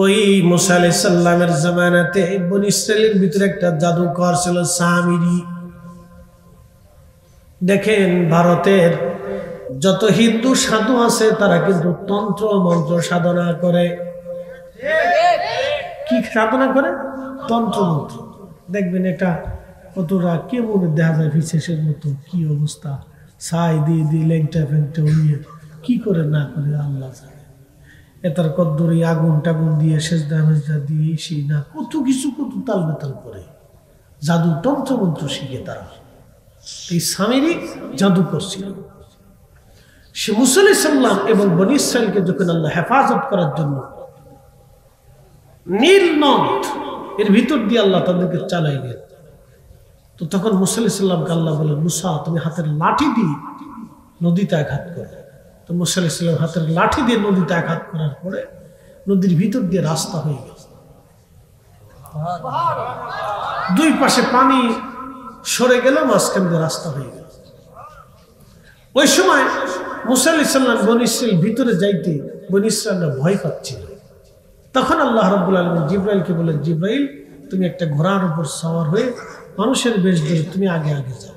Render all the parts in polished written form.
ওই মুসা আলাইহিস সালামের জামানাতে বনী ইসরাইলের ভিতরে একটা জাদুকর ছিল সামিরী। দেখেন ভারতের যত হিন্দু সাধু আছে তারা কিন্তু তন্ত্র মন্ত্র সাধনা করে। কি সাধনা করে? তন্ত্র মন্ত্র। দেখবেন এটা কতটা কেমন দেখা যায় বিশেষের মতো, কি অবস্থা, ছাই দিয়ে দিয়ে লেংটা ফেংটা উড়িয়ে কি করে না করে আল্লাহ জানে। এটার কদ্দুরি আগুন টাগুন দিয়ে সেজদা মেজদা দিয়ে সেই না কত কিছু কত তাল বেতাল করে জাদু তন্ত্র মন্ত্র শিখে তারা। এই সামিরী জাদু করছিল। সে মুসা আলাইহিস সালাম এবং বনী ইসরাইলকে যখন আল্লাহ হেফাজত করার জন্য নীল নদ এর ভিতর দিয়ে আল্লাহ তাদেরকে চালাইলেন, তো তখন মুসা আলাইহিস সালামকে আল্লাহ বলেন, মুসা তুমি হাতের লাঠি দিয়ে নদীতে আঘাত করো। তো মুসা আলাইহিস সালাম হাতের লাঠি দিয়ে নদীতে আঘাত করার পরে নদীর ভিতর দিয়ে রাস্তা হয়ে গেল। দুই পাশে পানি সরে গেল, মাঝখান দিয়ে রাস্তা হয়ে গেল। ওই সময় মুসা আলাইহিস সালাম বনী ইসরাইল ভিতরে যাইতে বনী ইসরাইলরা ভয় পাচ্ছিল। তখন আল্লাহ রাব্বুল আলামিন জিবরাইলকে বলেন, জিবরাইল তুমি একটা ঘোড়ার উপর সওয়ার হয়ে মানুষের বেশ ধরে তুমি আগে আগে যাও।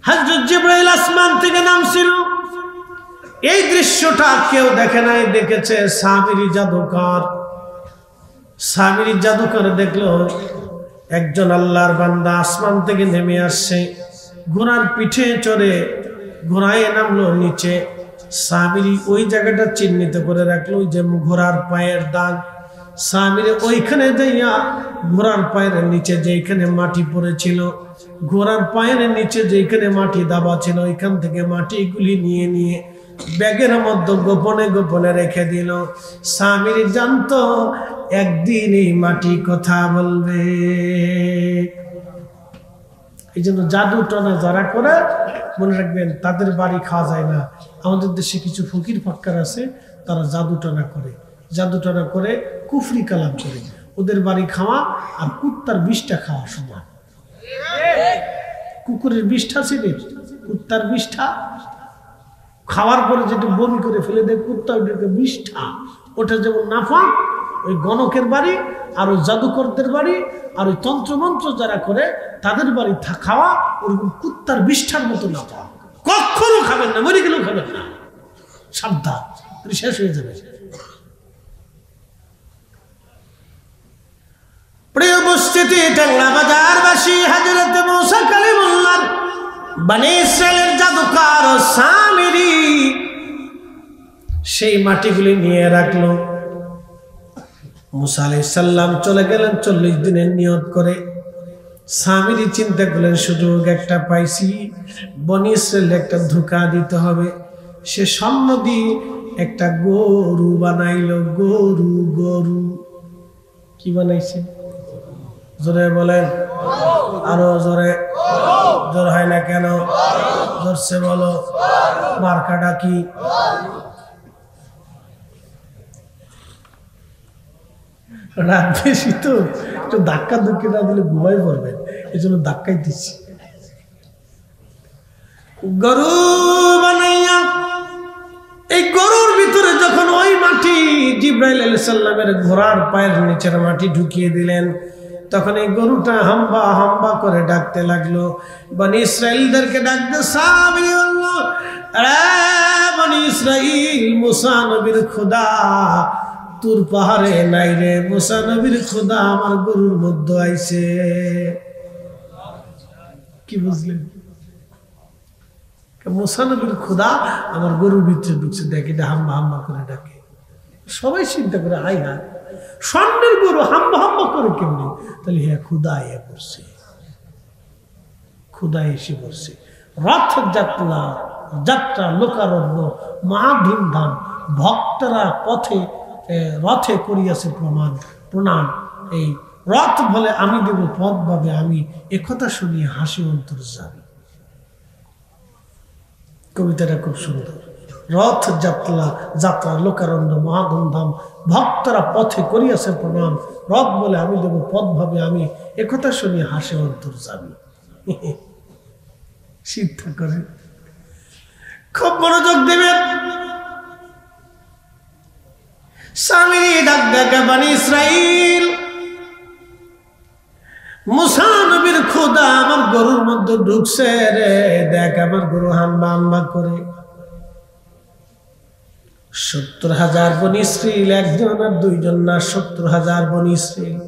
হযরত জিবরাইল আসমান থেকে নামছিল। এই দৃশ্যটা কেউ দেখে নাই, দেখেছে সামিরী জাদুকর। সামিরী জাদুকর দেখলো একজন আল্লাহর বান্দা আসমান থেকে নেমে আসছে, ঘোড়ার পিঠে চড়ে ঘোড়ায় নামলো নিচে। সামিরী ওই জায়গাটা চিহ্নিত করে রাখলো, যে ঘোড়ার পায়ের দাগ। সামিরী ওইখানে যাইয়া ঘোড়ার পায়ের নিচে যেখানে মাটি পড়েছিল, ঘোড়ার পায়ের নিচে যেখানে মাটি দাবা ছিল, ওইখান থেকে মাটিগুলি নিয়ে নিয়ে ব্যাগের মধ্যে গোপনে গোপনে রেখে দিল। সামিরী জানতো একদিন এই মাটি কথা বলবে। এই জন্য জাদু টনা যারা করে মনে রাখবেন তাদের বাড়ি খাওয়া যায় না। আমাদের দেশে কিছু ফকির ফাক্কার আছে, তারা জাদু টনা করে, জাদু টনা করে কুফরি কালাম করে। ওদের বাড়ি খাওয়া আর কুত্তার বিষটা খাওয়া সমান। কুকুরের বিষটা ছিল, কুত্তার বিষটা খাওয়ার পরে যেটা বমি করে ফেলে দেয় কুত্তা, ওইটাকে বিষটা, ওটা যেমন নাফা। ওই গণকের বাড়ি আর ওই জাদুকরদের বাড়ি আর ওই তন্ত্রমন্ত্র যারা করে তাদের বাড়ি খাওয়া ওরকম কুত্তার বিষ্ঠার মতো না পাওয়া। কখনো খাবেন না, মরে গেলেও খাবেন না, সাবধান, শেষ হয়ে যাবে। প্রিয় উপস্থিতি, টাঙ্গা বাজারবাসী, হযরত মুসা কালিমুল্লাহ বনী ইসরাইলের জাদুকর সামিরী সেই মাটিগুলি নিয়ে রাখলো। মুসা আলাইহিস সালাম চলে গেলেন 40 দিনের নিয়ত করে। সামিরী চিন্তা করলেন সুযোগ একটা পাইছি, বনী ইসরাইল একটা ধোঁকা দিতে হবে। সে স্বর্ণ দিয়ে একটা গরু বানাইলো। গরু কি বানাইছে? জোরে বলেন, আরো জোরে। জোর হয় না কেন? জোরসে বলো। মার্কাটা কি? রাত বেশি তো, একটু ধাক্কা ধুক্কি না দিলে ঘুমাই পড়বেন, এই জন্য ধাক্কাই দিচ্ছি। গরু বানাইয়া এই গরুর ভিতরে যখন ওই মাটি জিবরাইল আলাইহিস সালামের ঘোড়ার পায়ের নিচের মাটি ঢুকিয়ে দিলেন, তখন এই গরুটা হাম্বা হাম্বা করে ডাকতে লাগলো। বনী ইসরাইলদেরকে ডাকতে সামিরী বলল, আরে বনী ইসরাইল, মুসা নবীর খোদা তুর পাহাড়ে নাই রে, মুসা নবীর খোদা আমার গরুর মধ্যে আইছে। কি বুঝলেন? মুসা নবীর খোদা আমার গরুর ভিতরে ঢুকছে, দেখে হাম্বা হাম্বা করে ডাকে। সবাই চিন্তা করে, হাই হাই, স্বর্ণের গরু হাম্বা হাম্বা করে কেমনি? তাহলে হ্যাঁ, ক্ষুদা এসে পড়ছে, ক্ষুদা এসে পড়ছে। রথ যাত্রা লোকারণ্য মহা ধুমধাম, ভক্তরা পথে রথে করিয়াছে প্রণাম। এই রথ বলে আমি দেব পথ ভাবে আমি, একথা শুনিয়ে হাসি অন্তর যাবে। কবিতাটা খুব সুন্দর। রথ যাত্রা লোকারণ্য মহা ধুমধাম, ভক্তরা পথে করিয়াছে প্রণাম। রথ বলে আমি দেব পথ ভাবে আমি, একথা শুনিয়ে হাসি অন্তর যাবে। চিন্তা করেন, খুব মনোযোগ দেবেন। সামিরী ডাক ডাকে বনি ইসরাইল, মুসা নবীর খোদা আমার গরুর মধ্যে ঢুকছে রে, দেখ আমার গরু হাম্বা হাম্বা করে। 70,000 বনি ইসরাইল, একজন আর দুইজন না, 70,000 বনি ইসরাইল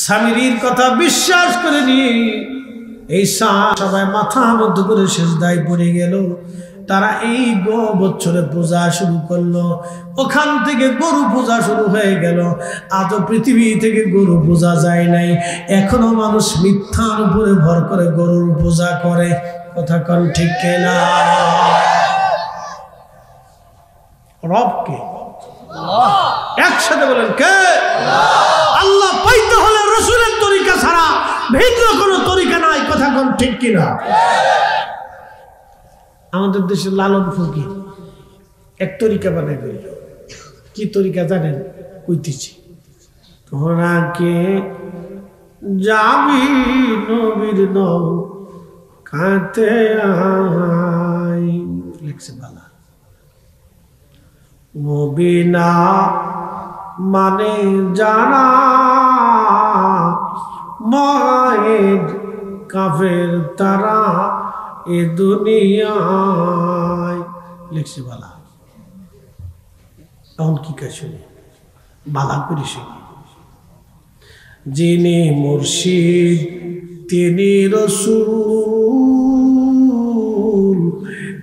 সামিরীর কথা বিশ্বাস করেনি। এই সবাই মাথা মধ্যে করে সিজদায় পড়ে গেল। তারা এই বছরে পূজা শুরু করলো। ওখান থেকে গরু পূজা শুরু হয়ে গেল। আজও পৃথিবী থেকে গরু পূজা যায় নাই। এখনো মানুষ মিথ্যার উপরে ভর করে গরুর পূজা করে। কথা কোন ঠিক কিনা? রবকে একসাথে বলেন কে? আল্লাহ পাইতে হলে রসুলের তরিকা ছাড়া ভিন্ন কোনো তরিকা নাই। কথা কোন ঠিক কিনা? আমাদের দেশে লালন ফকির এক তরিকা বানাই দিল। কি তরিকা জানেন? কইতেছি, তোরা কে যাবি নবীর নৌকাতে আই, লিখছে বালা। মবিনা মানে জানা মায়ের কাফের তারা এ দুনিয়ায়, লিখছে বালা। এখন কি কাজ শুনি, বালা করি শুনি। যিনি মুর্শিদ তিনি রসূল,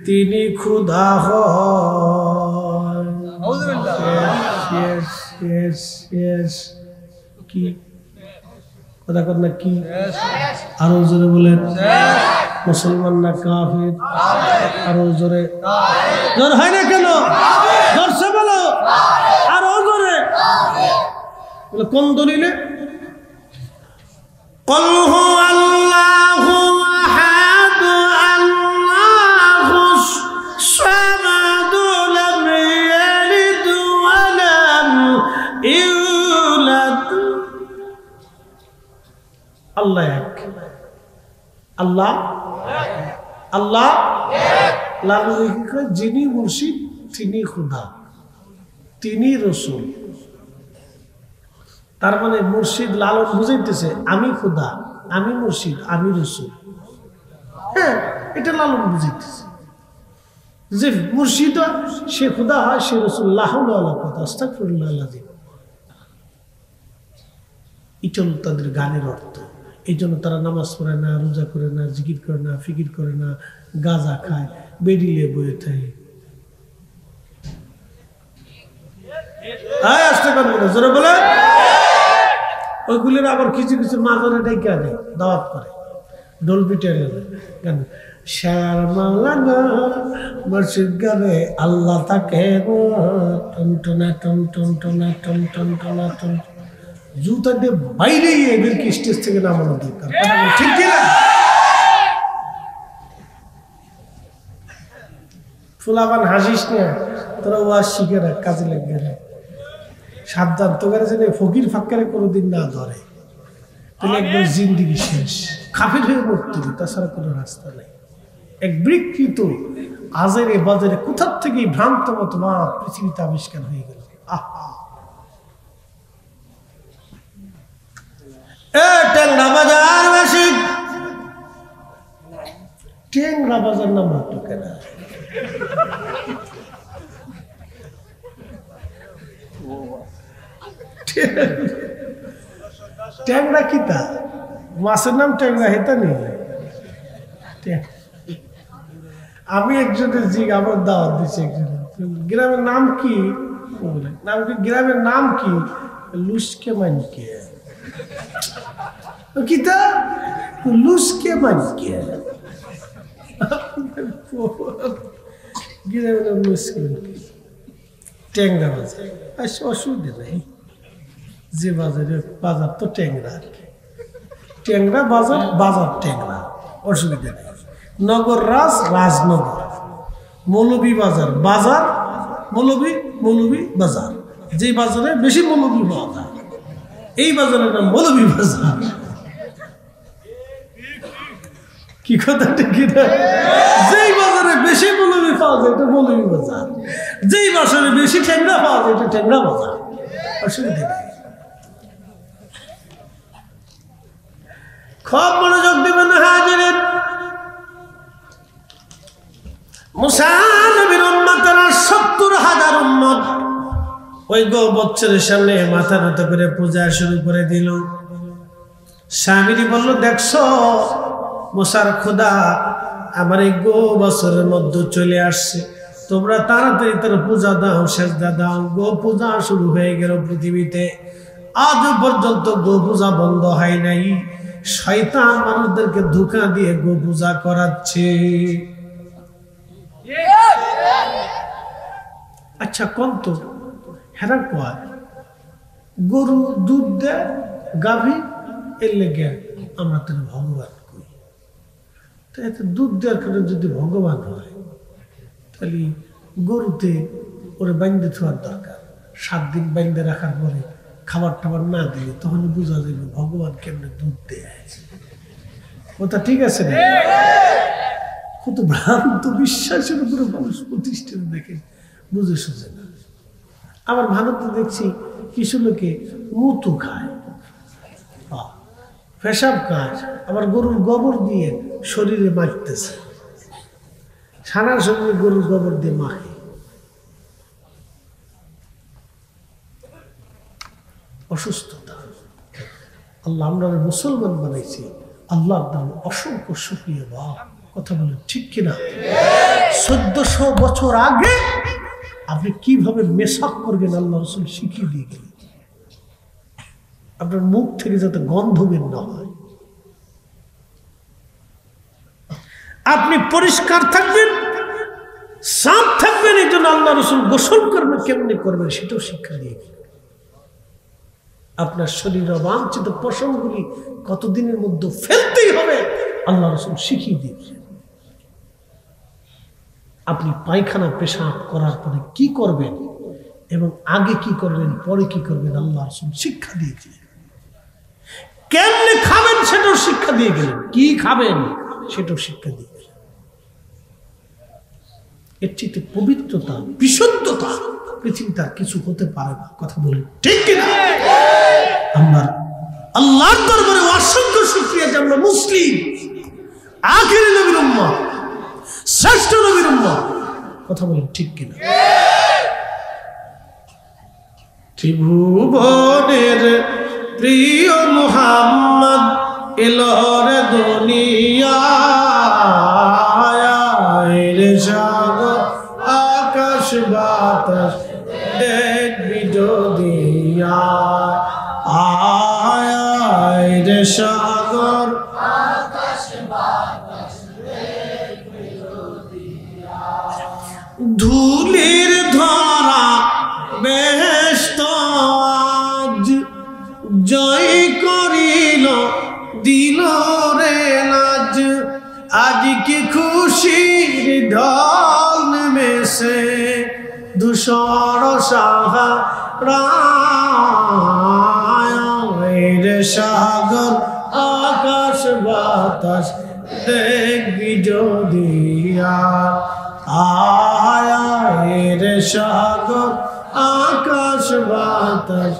তিনি খুদা হয়। কি কথা কর না? কি আরো জোরে বলেন? মুসলমান না কাফের? আরো জোরে। জোর হয় না কেন? জোরসে বলো, আরো জোরে। কোন দলিলে? قل هو الله أحد الله الصمد لم يلد ولم يولد। আল্লাহ এক, আল্লাহ আল্লাহ যিনি মুর্শিদ তিনি খুদা, তিনি রসুল। তার মানে মুর্শিদ লালন বুঝাইতেছে আমি খুদা, আমি মুর্শিদ, আমি রসুল। হ্যাঁ, এটা লালন বুঝাইতেছে যে মুর্শিদ সে খুদা হয়, সে রসুল। এটা তাদের গানের অর্থ। এই জন্য তারা নামাজ পড়ে না, রোজা করে না, জিকির করে না, ফিকির করে না, গাঁজা খায়, বেরিয়ে বয়ে থাকে। আসতে পারবো না, জোরে বলে। ওইগুলির আবার কিছু কিছু মাজারে ডাইকা দেয়, দাওয়াত করে, ঢোল পিটে গান। শারমালানা মসজিদ গানে আল্লাহ তাকে টনটনা টন টনটনা টন টনটনা টন। জুতা দিয়ে বাইরে এদেরকে স্টেজ থেকে নামানো দরকার। ঠিক কিনা? ফুলাবান হাসিস না, তোরা ওয়াজ শিখে না, কাজে লাগবে না। সাবধান, তোকে যেন ফকির ফাক্কারে কোনোদিন না ধরে, তাহলে একদম জিন্দিগি শেষ, কাফের হয়ে মরতে হবে, তাছাড়া কোনো রাস্তা নেই। এক বিকৃত আজেরে বাজারে কোথার থেকে ভ্রান্ত মতবাদ পৃথিবীতে আবিষ্কার হয়ে গেল। আহা, ট্যাংরা বাজার বেশি, ট্যাংরা বাজার নাম হতো কেন? ট্যাংরা কিতা মাছের নাম ট্যাংরা, হেতা নেই। আমি একজনের জি আমার দাওয়াত দিচ্ছি, গ্রামের নাম কি? নাম কি? গ্রামের নাম কি? লুসকে মানকে। কিতা লুসকে মানকে, গ্রামের নাম লুসকে মানকে। ট্যাংরা বাজার, অসুবিধা নেই। যে বাজারে বাজার তো ট্যাংরা আর কি, ট্যাংরা বাজার, বাজার ট্যাংরা, অসুবিধা নেই। নগর রাজ, রাজনগর, মৌলভী বাজার, বাজার মৌলভী, মৌলভী বাজার। যে বাজারে বেশি মৌলভী পাওয়া যায় এই বাজারের নাম মৌলভী বাজার। কি কথা ঠিক না? যেই বাজারে বেশি মৌলভী পাওয়া যায় এটা মৌলভী বাজার, যেই বাজারে বেশি ট্যাংরা পাওয়া যায় এটা ট্যাংরা বাজার। অসুবিধা নেই। খুব মনোযোগ দিবেন হাজিরের। মুসা নবীর উম্মতেরা 70,000 উম্মত ওই গো বচ্চরের সামনে মাথা নত করে পূজা শুরু করে দিল। স্বামীজি বলল, দেখছো মুসার খোদা আমার এই গো বছরের মধ্যে চলে আসছে, তোমরা তাড়াতাড়ি তার পূজা দাও, সেজদা দাও। গো পূজা শুরু হয়ে গেল পৃথিবীতে। আজ পর্যন্ত গো পূজা বন্ধ হয় নাই। শয়তান মানুষদেরকে ধোঁকা দিয়ে গো পূজা করাচ্ছে। আচ্ছা কোন তো হেরা কয় গরু দুধ দেয় গাভী, এর লেগে আমরা তো ভগবান করি। তো এতে দুধ দেওয়ার কারণে যদি ভগবান হয় তাহলে গরুতে ওরে বাইন্দে থাকার দরকার। 7 দিন বাইন্দে রাখার পরে খাবার টাবার না দিলে তখন বোঝা যাবে ভগবান কেমনে দুধ দেয়। ওটা ঠিক আছে না? কত ভ্রান্ত বিশ্বাসের উপরে মানুষ প্রতিষ্ঠিত দেখে বুঝে সুঝে না। আবার ভারতে দেখছি কিছু লোকে মুতু খায়, পেশাব খায়, আবার গরুর গোবর দিয়ে শরীরে মাখতেছে। সারা শরীরে গরুর গোবর দিয়ে মাখে। অসুস্থতা। আল্লাহ আমরা মুসলমান বানাইছি, আল্লাহর নাম অসংখ্য শুকরিয়া। বা কথা বলে ঠিক কিনা? 1400 বছর আগে আপনি কিভাবে মেসাক করবেন আল্লাহ রসুল শিখিয়ে দিয়ে গেলেন। আপনার মুখ থেকে যাতে গন্ধ বের না হয়, আপনি পরিষ্কার থাকবেন, সাফ থাকবেন। এই জন্য আল্লাহ রসুল গোসল করবেন কেমনে করবেন সেটাও শিক্ষা দিয়ে গেলেন। আপনার শরীরে অবাঞ্ছিত পশমগুলি কতদিনের মধ্যে ফেলতেই হবে আল্লাহ রসুল শিখিয়ে দিয়েছেন। আপনি পায়খানা পেশাব করার পরে কি করবেন এবং আগে কি করবেন পরে কি করবেন আল্লাহ রসুল শিক্ষা দিয়েছিলেন। কেমনে খাবেন সেটাও শিক্ষা দিয়ে গেলেন, কি খাবেন সেটাও শিক্ষা দিয়ে গেলেন। এর চেয়ে পবিত্রতা, বিশুদ্ধতা পৃথিবীতে আর কিছু হতে পারে না। কথা বলি ঠিক কিনা? আমরা আল্লাহর দরবারে অসংখ্য শুকরিয়া যে আমরা মুসলিম, আখিরি নবীর উম্মত, শ্রেষ্ঠ নবীর উম্মত। কথা বলেন ঠিক কিনা? ত্রিভুবনের প্রিয় মুহাম্মদ এলোর দুনিয়ায়, রে সাগর আকাশ বাতাস দেখবি যদি আয়, রে সাগর আকাশ বাতাস দেখবি যদি ধুলির ধরা বেহেশত আজ জয় করিল দিল রে লাজ। আজ কি খুশির ঢল নেমেছে ধূসর সাহারা, রে সাগর আকাশ বাতাস দেখবি যদি আয়, রে সাগর আকাশ বাতাস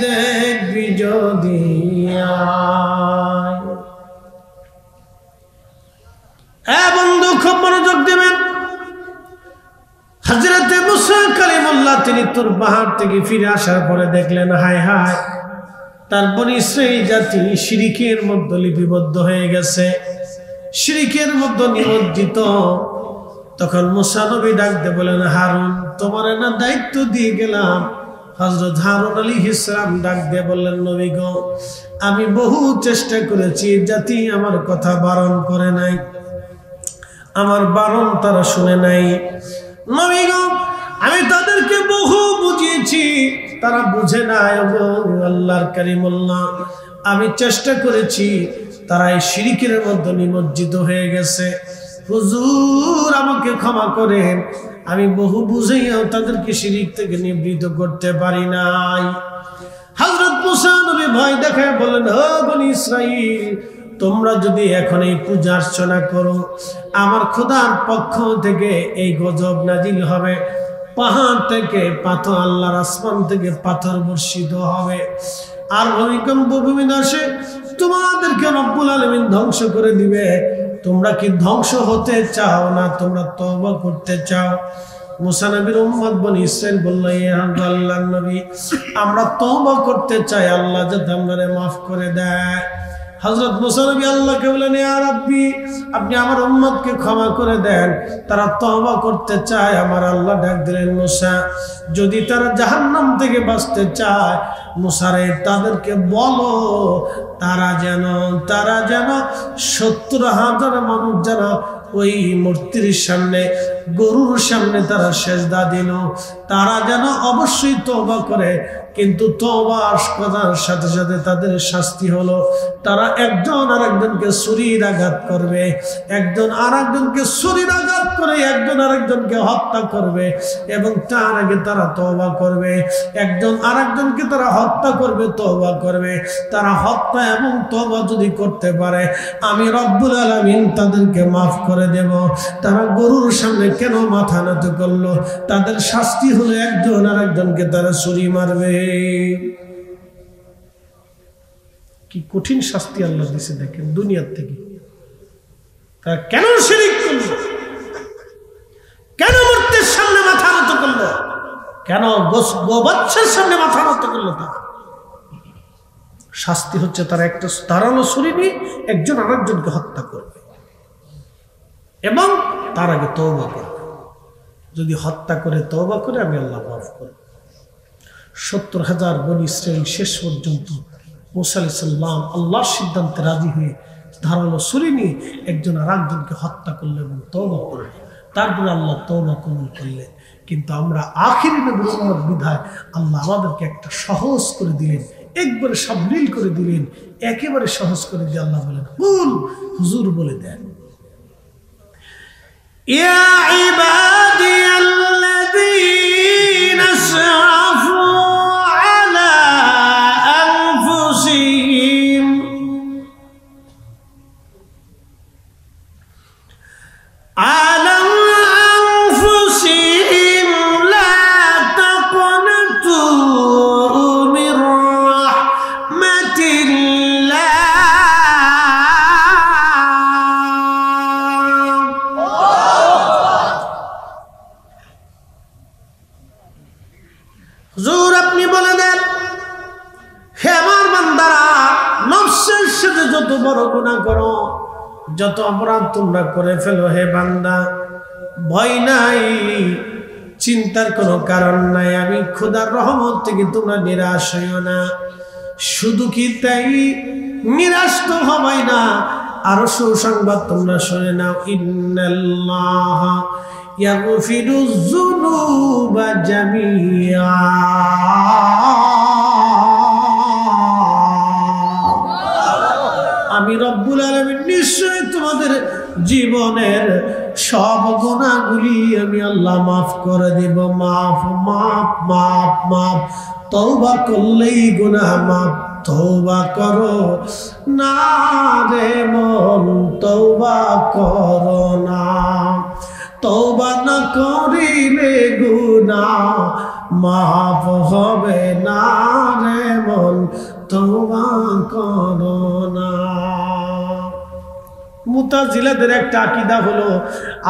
দেখবি যদি বন্ধু খুব মনোযোগ দেবেন। হযরতে মুসা কালিমুল্লাহ তিনি তুর পাহাড় থেকে ফিরে আসার পরে দেখলেন হায় হায় তার বনি ইসরাঈল জাতি শিরকের মধ্যে লিপিবদ্ধ হয়ে গেছে, শিরকের মধ্যে নিমজ্জিত। তখন মুসা নবী ডাক দিয়ে বলেন, হারুন তোমার না দায়িত্ব দিয়ে গেলাম। হযরত হারুন আলাইহিস সালাম ডাক দিয়ে বললেন, নবী গো আমি বহু চেষ্টা করেছি, জাতি আমার কথা বারণ করে নাই, আমার বারণ তারা শুনে নাই। নবী গো আমি তাদেরকে বহু বুঝিয়েছি, তারা বুঝে নাই। আল্লাহর কারিমুল্লাহ আমি চেষ্টা করেছি, তারা এই শিরকের মধ্যে নিমজ্জিত হয়ে গেছে। হুজুর আমাকে ক্ষমা করেন, আমি বহু বুঝাইয়াও তাদেরকে শিরক থেকে নিবৃত করতে পারি নাই। হযরত মুসা নবী ভয় দেখায় বলেন, ও বনি ইসরাঈল তোমরা যদি এখন এই পূজা অর্চনা করো, আমার খোদার পক্ষ থেকে এই গজব নাজিল হবে, পাহাড় থেকে পাথর, আল্লাহর আসমান থেকে পাথর বর্ষিত হবে, আর ভূমিকম্প ভূমি ধসে তোমাদেরকে রব্বুল আলামিন ধ্বংস করে দিবে। তোমরা কি ধ্বংস হতে চাও না তোমরা তওবা করতে চাও? মুসা নবীর উম্মত বনি ইসরাইল বলল, ইয়া আল্লাহর নবী, আমরা তওবা করতে চাই, আল্লাহ যাতে আমাদের মাফ করে দেয়। হযরত মুসা নবী আল্লাহকে বলেন, ইয়া রাব্বি, আপনি আমার উম্মতকে ক্ষমা করে দেন, তারা তওবা করতে চায়। আমার আল্লাহ ডাক দিলেন, মুসা, যদি তারা জাহান্নাম থেকে বাঁচতে চায়, মুসারে তাদেরকে বলো তারা যেন 70,000 মানুষ যারা ওই মূর্তির সামনে, গরুর সামনে তারা সেজদা দিল, তারা যেন অবশ্যই তওবা করে। কিন্তু তওবা করার সাথে সাথে তাদের শাস্তি হলো, তারা একজন আরেকজনকে ছুরির আঘাত করবে, একজন আরেকজনকে ছুরির আঘাত করে একজন আরেকজনকে হত্যা করবে, এবং তার আগে তারা তওবা করবে। একজন আরেকজনকে তারা হত্যা করবে, তওবা করবে। তারা হত্যা এবং তওবা যদি করতে পারে, আমি রব্বুল আলামিন তাদেরকে মাফ করে দেব। তারা গরুর সামনে কেন মাথা নত করলো? তাদের শাস্তি হলো একজন আরেকজনকে তারা ছুরি মারবে। কি কঠিন শাস্তি আল্লাহ দিয়েছে দেখেন দুনিয়ার থেকে। তারা কেন শিরক করলো? কেন মূর্তির সামনে মাথা নত করলো? কেন গোবাচ্চার সামনে মাথা নত করলো? তারা শাস্তি হচ্ছে তারা একটা ধারালো ছুরি নিয়ে একজন আরেকজনকে হত্যা করবে এবং তার আগে তওবা করবে। যদি হত্যা করে তওবা করে, আমি আল্লাহ মাফ করব। 70,000 বনি ইসরাইল শেষ পর্যন্ত মুসা আলাইহিস সালাম আল্লাহর সিদ্ধান্তে রাজি হয়ে ধারালো ছুরি নিয়ে একজন আরেকজনকে হত্যা করলো এবং তওবা করলো। তারপরে আল্লাহ তওবা কবুল করলেন। কিন্তু আমরা আখিরি নবীর উম্মত বিধায় আল্লাহ আমাদেরকে একটা সহজ করে দিলেন, একবারে সাবলীল করে দিলেন, একেবারে সহজ করে দিয়ে আল্লাহ বলেন, হুজুর বলে দেন, ইয়া ইবাদিয়াল্লাযীনা আসরাফু আলা আনফুসিহিম লা তাকনাতু মির রাহমাতিল্লাহ। হুজুর আপনি বলে দেন, হে আমার বান্দারা, নফসের সাথে যত বড় গুনাহ করো, যত অপরাধ তোমরা করে ফেলো, হে বান্দা, ভয় নাই, চিন্তার কোনো কারণ নাই, আমি খোদার রহমত থেকে তোমরা নিরাশ হইও না। শুধু কি তাই, নিরাশ তো হবাই না, আরো সুসংবাদ তোমরা শুনে নাও, ইন্নাল্লাহা ইয়াগফিরুয যুনুবা জামিআ। আমি রব্বুল আলামিন নিশ্চয় তোমাদের জীবনের সব গুনাহগুলি আমি আল্লাহ মাফ করে দেব। মাফ মাফ মাফ মাফ। তওবা করলেই গুনাহ মাফ। তওবা করো না রে মন, তওবা করো না। তওবা না করিলে গুনাহ মাফ হবে না রে মন, তওবা করো না। মুতাজিলাদের একটা আকীদা হলো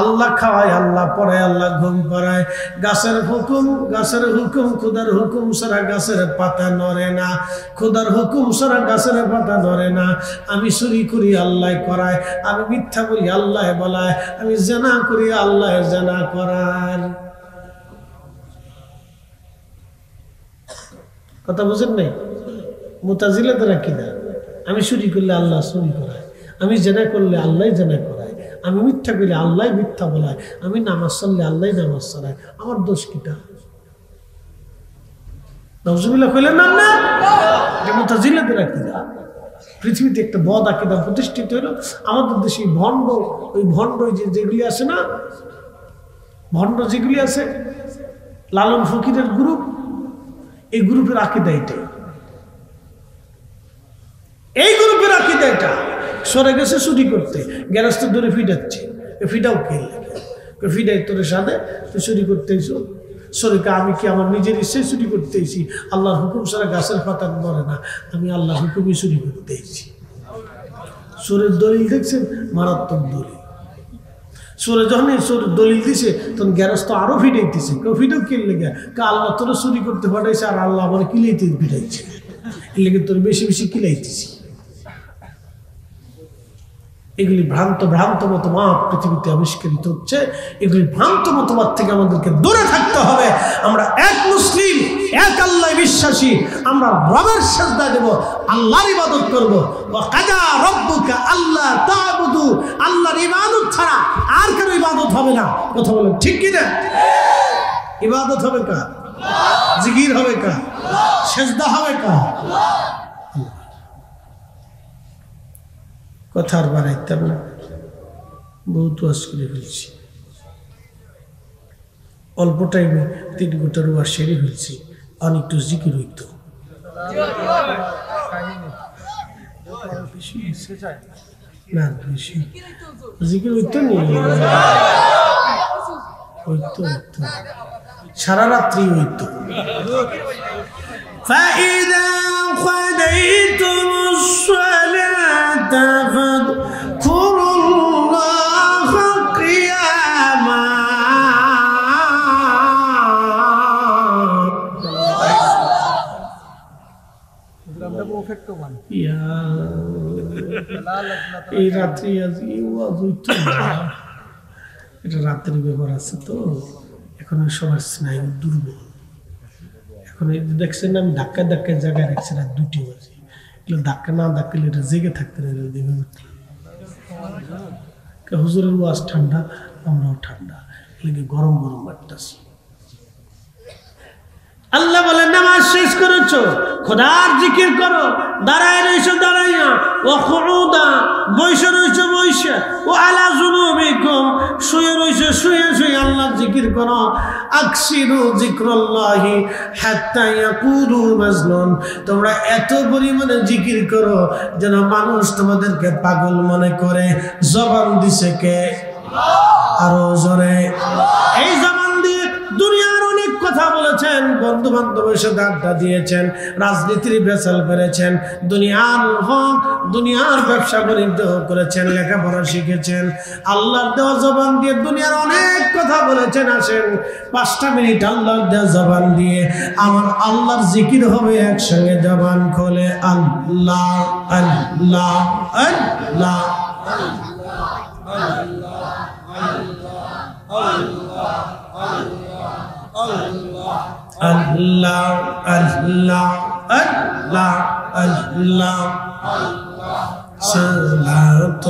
আল্লাহ খাওয়ায়, আল্লাহ পড়ায়, আল্লাহ ঘুম পাড়ায়। গাছের হুকুম খোদার হুকুম ছাড়া গাছের পাতা নড়ে না, খোদার হুকুম ছাড়া গাছের পাতা নড়ে না। আমি চুরি করি আল্লাহ করায়, আমি মিথ্যা বলি আল্লাহ বলায়, আমি জেনা করি আল্লাহ জেনা করার। কথা বুঝেন নাই? মুতাজিলাদের আকীদা, আমি চুরি করলে আল্লাহ চুরি করায়, আমি জেনা করলে আল্লাহ জেনা করায়, আমি মিথ্যা করলে আল্লাহ মিথ্যা বলায়, আমি নামাজ পড়লে আল্লাহ নামাজ পড়ায়। আমার দোষ কিটা? নাউজুবিল্লাহ কইলেন না? না, এটা মুতাজিলাদের আকীদা। পৃথিবীতে একটা বদ আকীদা প্রতিষ্ঠিত হলো আমাদের দেশে। ভণ্ড, ওই ভণ্ড যেগুলি আছে না, ভণ্ড যেগুলি আছে, লালন ফকিরের গ্রুপ, এই গ্রুপের আকীদা এটাই। এই গ্রুপের আকীদা এটা। সরে গেছে চুরি করতে, গ্যারেজটা ধরে ফিটাচ্ছে, ফিটাও খেয়ে ফিটাই তোর সাথে তুই চুরি করতে এসো, শরীরকে আমি কি আমার নিজের ইচ্ছায় চুরি করতে এসেছি? আল্লাহর হুকুম ছাড়া গাছের পাতা মরে না, আমি আল্লাহর হুকুমই চুরি করতে এসেছি। চোরের দলিল দেখছেন, মারাত্মক দলিল। চোরে যখন চোর দলিল দিছে তখন গ্যারেজ তো আরো ফিটাইতেছে, কেউ ফিটেও কিনলে গিয়া আল্লাহ তোরা চুরি করতে পাঠাইছে আর আল্লাহ আমার কিলাইতে ফিটাইছে, এর লেগে তোর বেশি বেশি কিলাইতেছি। এগুলি ভ্রান্ত মতবাদ পৃথিবীতে আবিষ্কৃত হচ্ছে। এগুলি ভ্রান্ত মতবাদ থেকে আমাদেরকে দূরে থাকতে হবে। আমরা এক মুসলিম, এক আল্লাহ বিশ্বাসী, আমরা রবের সিজদা দেব, আল্লাহর ইবাদত করব। ওয়া কাযা রাব্বুকা আল্লা তা'বুদু, আল্লাহর ইবাদত ছাড়া আর কারো ইবাদত হবে না। কথা বলেন ঠিক কি না? ইবাদত হবে কার? জিকির হবে কার? সিজদা হবে কার? কথা আর বাড়াইতাম না, বহুত ওয়াজ করে ফেলছি। অল্প টাইমে 3 ঘন্টার ওয়াজ সেরে ফেলছি। আর একটু জিকির হইত না, বেশি জিকির হইতো নি, হইতো সারা রাত্রি হইতো। فإذا قضيتم الصلاة فاذكروا الله قياما এই রাত্রি এটা রাত্রির ব্যাপার আছে তো, এখন সবার স্নায়ু দুর্বল। এখন দেখছেন আমি ধাক্কায় জায়গায় রাখছি রাত 2টি বাজে, ধাক্কা না ধাক্কালে এটা জেগে থাকতে হুজুরের ওয়াজ ঠান্ডা, আমরাও ঠান্ডা, লেগে গরম বাড়তেছি। আল্লাহ বলেন নামাজ শেষ করেছো, খোদার জিকির করো, দাঁড়ায় রইছো দাঁড়াইয়া, ও খুউদা বইসা রইছো বইসা, ও আলা জুনুবিকুম শুয়ে রইছো শুয়ে শুয়ে আল্লাহর জিকির করো। আকসিরু যিকরাল্লাহি হাত্তা ইয়াকুলু মাজনুন, তোমরা এত পরিমাণে জিকির করো যেন মানুষ তোমাদেরকে পাগল মনে করে। জবান দিছে কে? আরো জোরে। এই জবান দিয়ে দুনিয়ার অনেক কথা বলেছেন, বন্ধু বান্ধবের সাথে আড্ডা দিয়েছেন, রাজনীতির বেচাল পেরেছেন, দুনিয়ার হক দুনিয়ার ব্যবসা বাণিজ্য করেছেন, লেখাপড়া শিখেছেন। আল্লাহর দেওয়া জবান দিয়ে দুনিয়ার অনেক কথা বলেছেন। আসেন 5টা মিনিট আল্লাহর দেওয়া জবান দিয়ে আমার আল্লাহর জিকির হবে একসঙ্গে। জবান খোলে আল্লাহ আল্লাহ আল্লাহ আল্লাহ আল্লাহ আল্লাহ আল্লাহ সালাত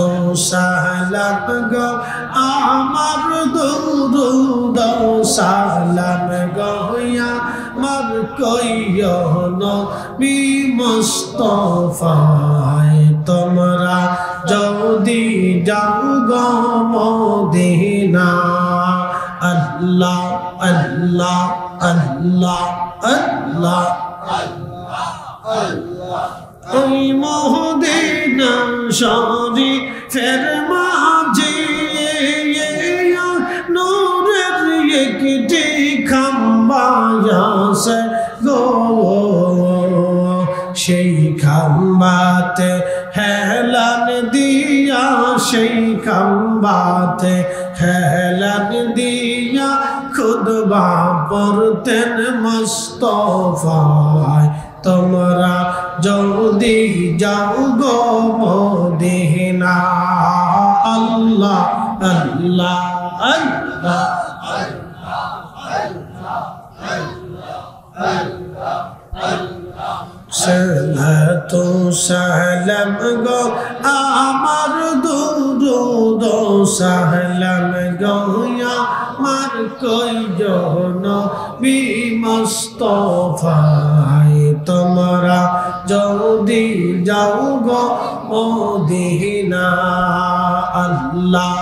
সালাম গো আমার দুরুদ সালাম গো আমার কইও নবী মুস্তাফায় তোমরা যদি যাও গো মদিনা। আল্লাহ আল্লাহ আল্লাহ আল্লাহ আল্লাহ ওই মদিনা শরীফের মাঝে নূরের একটি খাম্বা আছে গো, সেই খাম্বাতে হেলান দিয়া, সেই খাম্বাতে হেলান দিয়া খুতবা পড়তেন মুস্তাফায় তোমরা যদি যাও গো মদিনা। আল্লাহ আল্লাহ আল্লাহ সালাত সালাম গো আমার দুরুদ সালাম গো আমার কইজন নবী মুস্তাফায় তোমরা যদি যাও গো মদিনা। আল্লাহ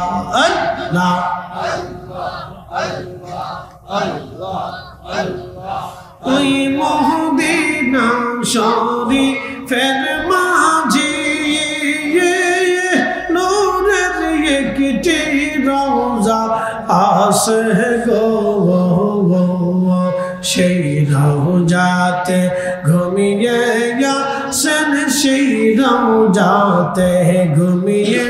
আল্লাহ ওই মদিনা শরীফের মাঝে নূরের একটি রওজা আছে গো, রওজাতে ঘুমিয়ে আসেন সেই রওজাতে ঘুমিয়ে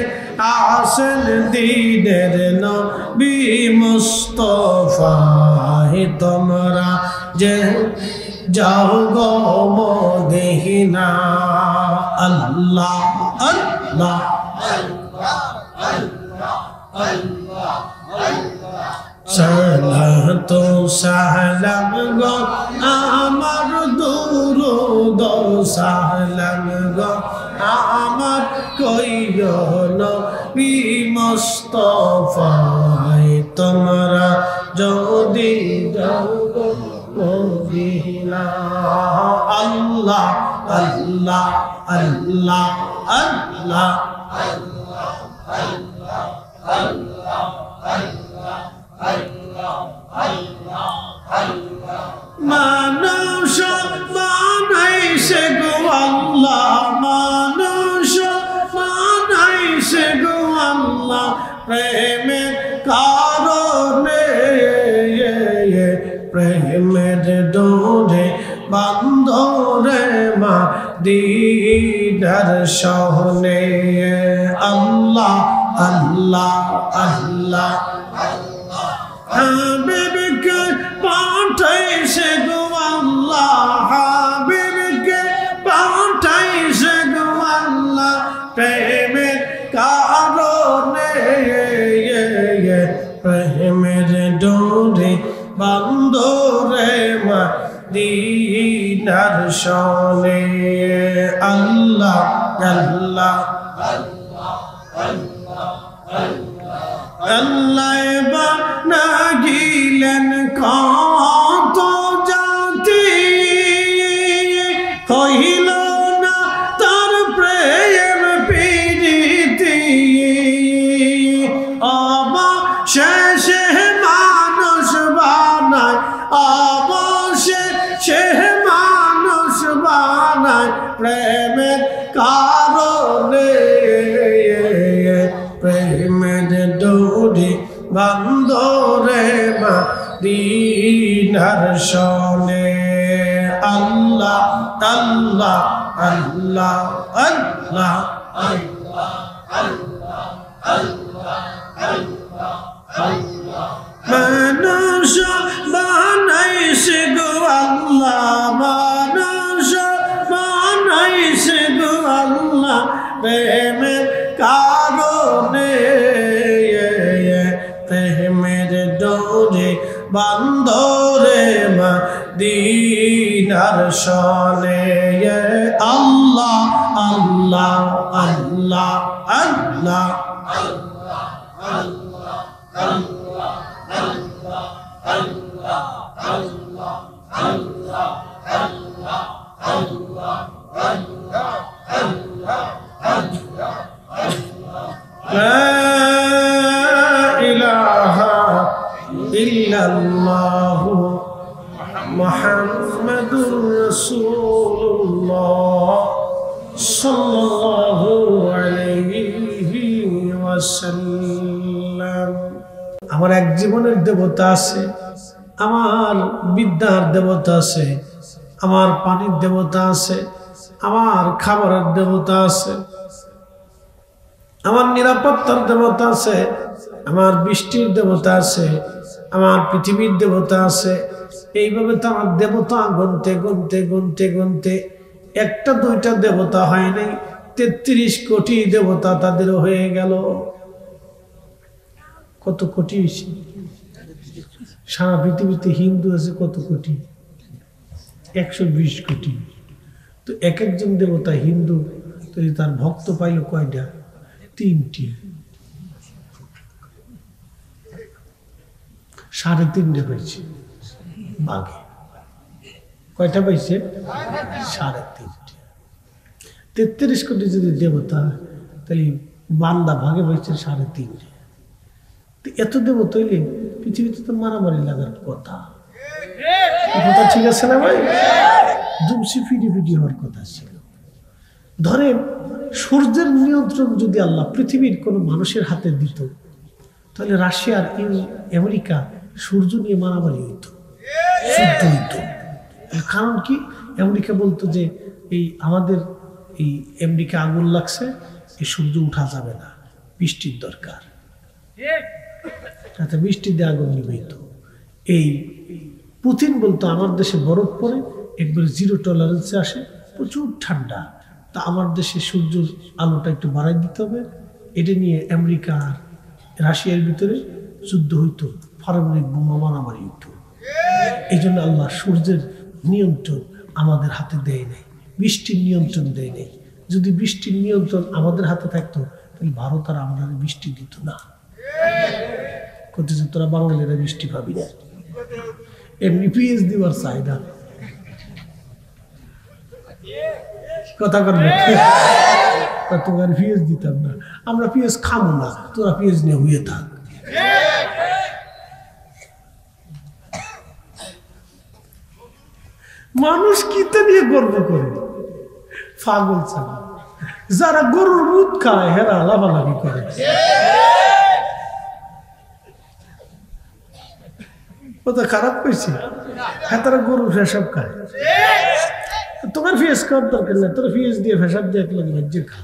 আসেন দিনের নবী মুস্তাফা তোমরা যে যাও গো মদিনা আল্লাহ আল্লাহ সালাত সালাম গো আমার দুরূদ সালাম গো আমার কইও নবী মুস্তাফা তোমরা যদি যাও গো মদিনা আল্লাহ আল্লাহ আল্লাহ আল্লাহ মানুষ বানাইছে গো আল্লাহ মানুষ বানাইছে গো আল্লাহ প্রেমের কারণে প্রেমের ডোরে বান্ধরে মদিনার শহরে আল্লাহ আল্লাহ আল্লাহ হাবিবকে পাঠাইছে গো আল্লাহ হাবিবকে পাঠাইছে গো আল্লাহ প্রেমের কারণে প্রেমের ডোরে বান্ধরে মদিনার শহরে আল্লাহ আল্লাহ আল্লাহ বানাইলেন কত জাতি হইল না তার প্রেম প্রীতি অবশেষে মানুষ বানায় অবশেষে মানুষ বানায় প্রেমের কারণে প্রেমের ডোরে বান্ধরে মদিনার শহরে আল্লাহ আল্লাহ আল্লাহ আল্লাহ মানুষ বানাইছে গো আল্লাহ মানুষ বানাইছে গো আল্লাহ প্রেমের কারণে প্রেমের ডোরে বান্ধরে মদিনার শহরে আল্লাহ আল্লাহ আল্লাহ আল্লাহ ইল্লাল্লাহু মুহাম্মাদুর রাসূলুল্লাহ সাল্লাল্লাহু আলাইহি ওয়াসাল্লাম। আমার এক জীবনের দেবতা আছে, আমার বিদ্যার দেবতা আছে, আমার পানির দেবতা আছে, আমার খাবারের দেবতা আছে, আমার নিরাপত্তার দেবতা আছে, আমার বৃষ্টির দেবতা আছে, আমার পৃথিবীর দেবতা আছে। এইভাবে তো আমার দেবতা গুনতে গুনতে গুনতে গুনতে একটা দুইটা দেবতা হয় নাই, 33 কোটি দেবতা তাদের হয়ে গেল। কত কোটি হয়েছে? সারা পৃথিবীতে হিন্দু আছে কত কোটি? 120 কোটি। তো এক একজন দেবতা হিন্দু, তো তার ভক্ত পাইল কয়টা? 3টি। 3.5 পাইছে বাঘে। কয়টা পাইছে? 3.5। 33 কোটি যদি দেবতা, তাহলে বান্দা ভাগে পাইছে 3.5। এত দেবতা হইলে পৃথিবীতে তো মারামারি লাগার কথা। কথা ঠিক আছে না ভাই? দুমসি ফিডি ফিডি হওয়ার কথা ছিল। ধরেন সূর্যের নিয়ন্ত্রণ যদি আল্লাহ পৃথিবীর কোনো মানুষের হাতে দিত, তাহলে রাশিয়ার আমেরিকা সূর্য নিয়ে মারামারি হইত, যুদ্ধ হইত। কারণ কি? আমেরিকা বলতো যে এই আমাদের এই আমেরিকা আগুন লাগছে, এই সূর্য উঠা যাবে না, বৃষ্টির দরকার, তাতে বৃষ্টি দিয়ে আগুন নিবেইত। এই পুতিন বলতো আমার দেশে বরফ পড়ে একবার 0 টলারেন্সে আসে, প্রচুর ঠান্ডা, তা আমার দেশে সূর্যের আলোটা একটু বাড়াই দিতে হবে। এটা নিয়ে আমেরিকা আর রাশিয়ার ভিতরে যুদ্ধ হইতো, পারমাণবিক বোমা মারামারি হইতো। এই জন্য আল্লাহ সূর্যের নিয়ন্ত্রণ আমাদের হাতে দেয় নাই, বৃষ্টির নিয়ন্ত্রণ দেয় নাই। যদি বৃষ্টির নিয়ন্ত্রণ আমাদের হাতে থাকতো তাহলে ভারত আর আমরা বৃষ্টি দিত না। করতেছে তোরা বাঙালিরা বৃষ্টি পাবি না, এমনি পিএস দিবার চাহিদা কথা করবে, তোমার পিএস দিতাম না, আমরা পিএস খামো না, তোরা পিএস নিয়ে হয়ে থাক। মানুষ কিতা নিয়ে গর্ব করে? পাগল ছাগল। যারা গরুর দুধ খায় হেরা লাভালাভি করে। ওটা খারাপ পেয়েছে, হ্যাঁ তারা গরু ফেসাব খায়। তোমার ফিয়েস খাওয়ার দরকার নেই, তোরা ফিয়েস দিয়ে ফেসাব দিয়ে এক লাগে ভাজ্যে খা,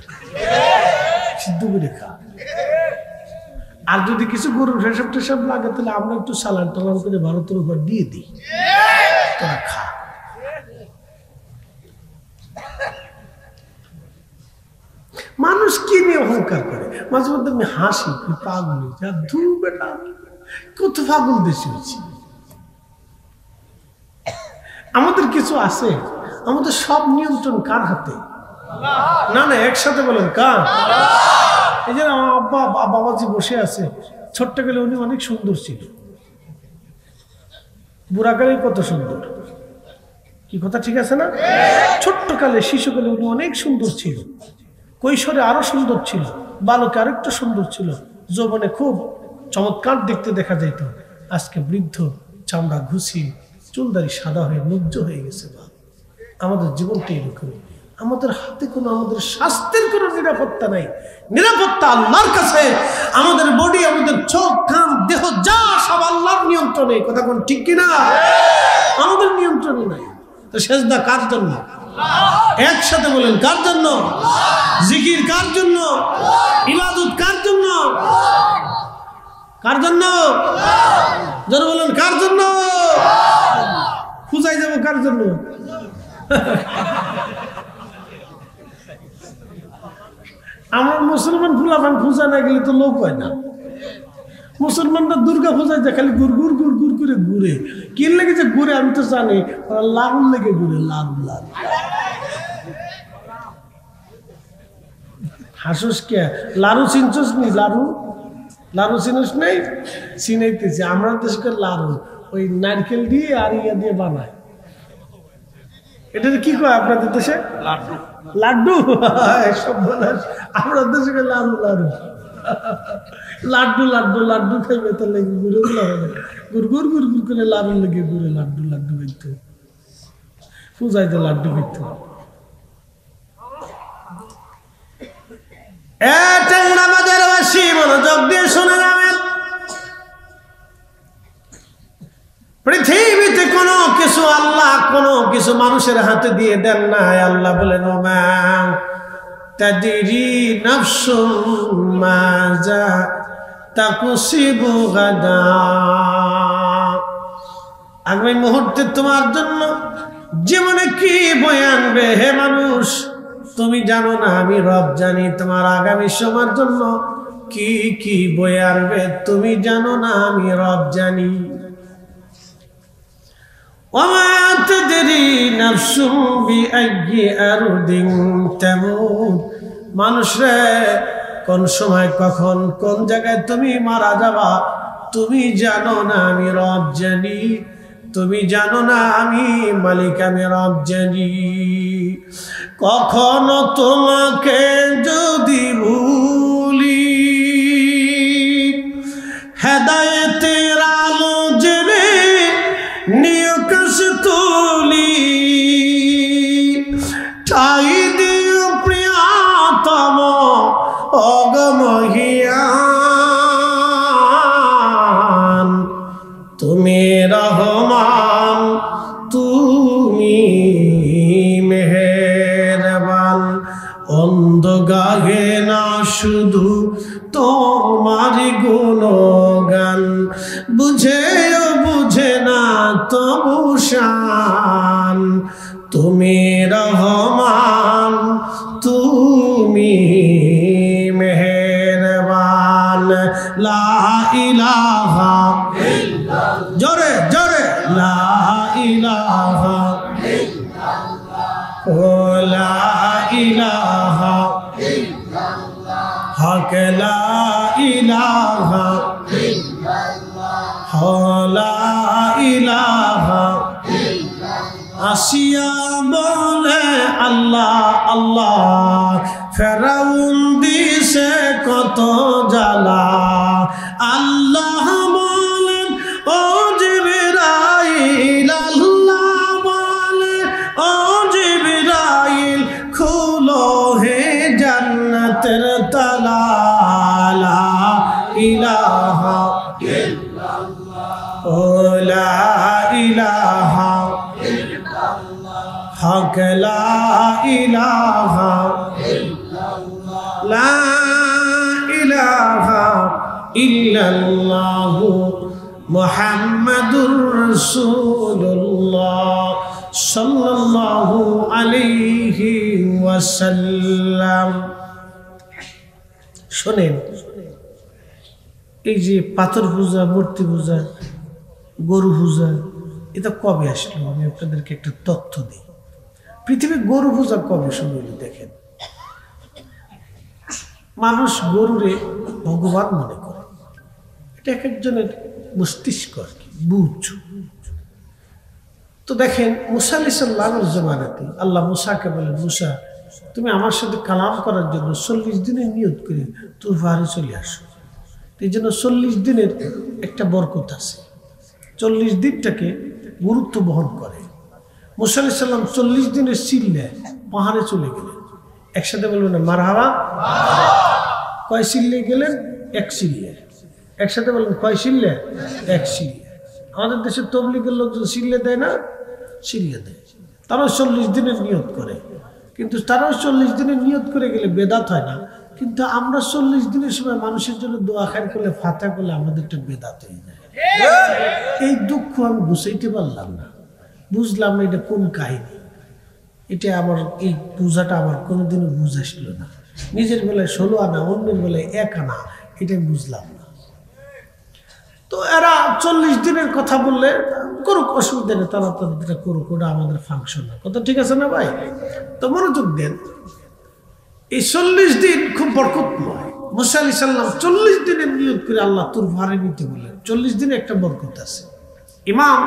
সিদ্ধ করে খা। আর যদি কিছু গরুর ফেসাব টেসাব লাগে তাহলে আমরা একটু সালান টালান করে ভারতের উপর দিয়ে দিই, তোরা খা। মানুষ কি নিয়ে অহংকার করে? মাঝে মধ্যে আমি হাসি, পাগল ধু বেটা, কত পাগল দেশে হয়েছি। আমাদের কিছু আছে, আমাদের সব নিয়ন্ত্রণ কার হাতে? না না, একসাথে বলেন কার? এই যে আমার আব্বা বাবাজি বসে আছে, ছোট্ট কালে উনি অনেক সুন্দর ছিল, বুড়াকালে কত সুন্দর, কি কথা ঠিক আছে না? ছোট্ট কালে শিশুকালে উনি অনেক সুন্দর ছিল, কৈশোরে আরো সুন্দর ছিল, বালকে আরেকটু সুন্দর ছিল, যৌবনে খুব চমৎকার দেখতে দেখা যাইত। আজকে বৃদ্ধ, চামড়া ঘুষি, চুলদারি সাদা হয়ে মুগ্ধ হয়ে গেছে। আমাদের জীবনটা এরকম, আমাদের হাতে কোনো, আমাদের স্বাস্থ্যের কোনো নিরাপত্তা নাই। নিরাপত্তা আল্লাহর কাছে। আমাদের বডি, আমাদের চোখ, কান, দেহ যা সব আল্লাহর নিয়ন্ত্রণে। কথা কোন ঠিক কিনা? আমাদের নিয়ন্ত্রণে নাই। তো সেজদা কার জন্য? একসাথে বলেন কার জন্য? জিকির কার জন্য? ইবাদত কার জন্য? কার জন্য? যারা বলেন কার জন্য? খুঁজাই যাবো কার জন্য? আমার মুসলমান ফুলাফান পূজা না গেলে তো লোক হয় না। মুসলমানরা দুর্গা পূজায় যে খালি গুড় গুড় গুড় গুড় করে ঘুরে, কি লেগে যে ঘুরে আমি তো জানি, লাড়ু লেগে ঘুরে, লাড়ু লাড়ু। হাসুস কে? লাড়ু চিনছস নি? লাড়ু লাড়ু চিনস নেই? চিনাইতেছি। আমরা দেশকে লাড়ু ওই নারকেল দিয়ে আর ইয়া দিয়ে বানায়। এটা কি কয় আপনাদের দেশে? লাড্ডু। লাড্ডু সব আমরা দেশে লাড়ু লাড়ু লাড্ডু লাড্ডু লাড্ডু খাইবে তো লেগে ঘুরে গুড় গুড় গুড় গুড় করে লাড়ু লেগে ঘুরে লাড্ডু লাড্ডু খাইতো, পূজাইতে লাড্ডু খাইতো। ট্যাংরা বাজারবাসী মনোযোগ দিয়ে শুনে যাবেন, পৃথিবীতে কোনো কিছু আল্লাহ কোনো কিছু মানুষের হাতে দিয়ে দেন নাই। আল্লাহ বলেন ওমা তাদরি নাফসুম মাজা তাকসিবু গাদা, আগামী মুহূর্তে তোমার জন্য জীবনে কি বয়ে আনবে হে মানুষ তুমি জানো না, আমি রব জানি। তোমার আগামী সময়ের জন্য কি কি বয়ে আনবে তুমি জানো না, আমি রব জানি। ওমা তাদরি নাফসুম বিআইয়ি আরদিন তামুত, মানুষ রে কোন সময় কখন কোন জায়গায় তুমি মারা যাবা তুমি জানো না, আমি রব জানি। তুমি জানো না, আমি মালিক, আমি রব জানি। কখনো তোমাকে যদি ভুলি হেদায়েতের আলো জেনে নিয় কাছে তুলি, ঠাই দিও প্রিয়তম অগমহিয়ান, তুমি রহমান তুমি শুধু তোমার গুণগান, বুঝেও বুঝে না তবু শান, তুমি রহমান তুমি মেহেরবান। লা ইলাহা ইল্লাল্লাহ, জোরে জোরে লা ইলাহা ইল্লাল্লাহ, ও লা ইলাহা ইল্লাল্লাহ, হক লা ইলাহা ইল্লাল্লাহ, লা ইলাহা ইল্লাল্লাহ। আসিয়া বলে আল্লাহ আল্লাহ, ফেরাউন দিছে কত জ্বালা, আল্লাহ বলেন ও জিবরাইল, আল্লাহ বলে ও জিবরাইল, খুলো হে জান্নাতের তালা, লা ইলাহা ইল্লাল্লাহ, ও লা ইলাহা ইল্লাল্লাহ, হক লা ইলাহা ইল্লাল্লাহ, লা ইলাহা ইল্লাল্লাহু মুহাম্মাদুর রাসূলুল্লাহ সাল্লাল্লাহু আলাইহি ওয়াসাল্লাম। শোনেন, এই যে পাথর পূজা, মূর্তি পূজা, গরু পূজা, এটা কবে আসলো? আমি আপনাদেরকে একটা তথ্য দিই। পৃথিবীর গরু পূজা কবে শুরু হলো দেখেন। মানুষ গরুরে ভগবান মনে করে, এটা এক একজনের মস্তিষ্ক আর কি, বুঝ। তো দেখেন মুসা আলাইহিস সালামের জমানাতে আল্লাহ মুসাকে বলেন, মুসা তুমি আমার সাথে কালাম করার জন্য 40 দিনের নিয়ত করে তুর পাহাড়ে চলে আসো। এই জন্য 40 দিনের একটা বরকত আছে, 40 দিনটাকে গুরুত্ব বহন করে। মুসা আলাইহিস সালাম 40 দিনের চিল্লে পাহাড়ে চলে গেলেন। একসাথে বলবেন না মারহাবা। কয় চিল্লে গেলেন? এক চিল্লে। একসাথে বলবেন কয় চিল্লে? এক চিল্লে। আমাদের দেশে তবলিগের লোকজন চিল্লে দেয় না? চিল্লে দেয়। তারাও 40 দিনের নিয়ত করে, কিন্তু তারাও 40 দিনের নিয়ত করে গেলে বেদাত হয় না। কিন্তু আমরা 40 দিনের সময় মানুষের জন্য দোয়া খাই করলে, ফাতা করলে আমাদেরটা বেদাত হয়ে যায়। এই দুঃখ আমি বুঝাইতে পারলাম না, বুঝলাম না এটা কোন কাহিনী। এটা আমার এই পূজাটা আমার কোনোদিনও বুঝ আসলো না। নিজের বেলায় 16 আনা, অন্যের বেলায় 1 আনা, এটা বুঝলাম না। তো এরা 40 দিনের কথা বললে করুক, অসুবিধা নেই, তারা তাদের করুক, ওটা আমাদের ফাংশন না। কথা ঠিক আছে না ভাই? তো মনোযোগ দেন, এই 40 দিন খুব বরকতময়। মুসা আলাইহিস সালাম 40 দিনের নিয়ত করে আল্লাহ তুর পাহাড়ে নিতে বললেন। 40 দিনে একটা বরকত আছে। ইমাম